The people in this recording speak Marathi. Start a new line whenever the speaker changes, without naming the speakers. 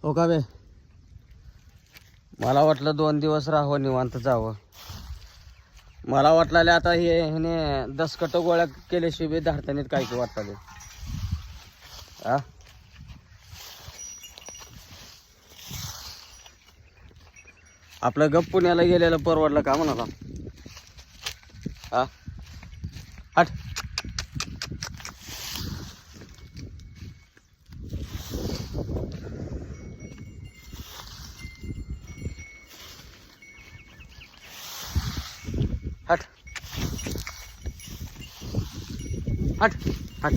हो का बे, मला वाटलं 2 दिवस राहावं निवांत जावं. मला वाटलं आता ह्याने 10 कट गोळ्या केल्याशिवाय धाडतानीत काय की वाटतं. हा आपलं गप पुण्याला गेलेलं परवडलं का म्हणाला. हा हट. हट हट हट.